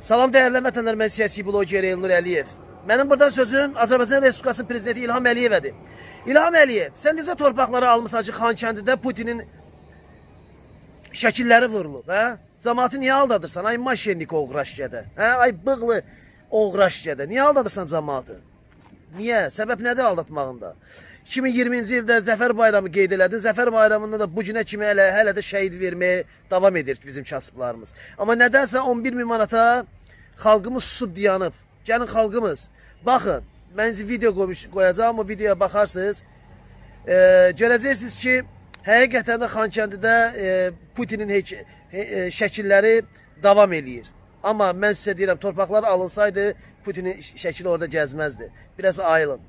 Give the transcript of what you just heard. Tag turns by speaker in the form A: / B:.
A: Salam değerli vətəndaşlar, mən siyasi bloger Elnur Əliyev. Mənim buradan sözüm Azərbaycan Respublikasının prezidenti İlham Əliyevədir. İlham Əliyev, sən necə torpaqları almısan ki, Xankəndidə Putinin şəkilləri vurulub, hə? Cəmaatı niyə aldadırsan? Ay maşennik oğraşgədə, hə? Ay bığlı oğraşgədə. Niyə aldadırsan cəmaatı? Niyə? Səbəb nədir aldatmağında? 2020-ci ildə Zəfər bayramı qeyd elədin. Zəfər bayramında da bu günə kimi hələ də şəhid verməyə davam edir bizim kasıblarımız. Amma nədənsə 11.000 manata xalqımız susub dayanıb. Gəlin xalqımız, baxın, mən video qoyacağım, o videoya baxarsınız. Görəcəksiniz ki, həqiqətən də Xankəndidə Putinin şəkilləri davam eləyir. Amma mən sizə deyirəm, torpaqlar alınsaydı Putinin şəkili orada gəzməzdi. Biraz ayılın.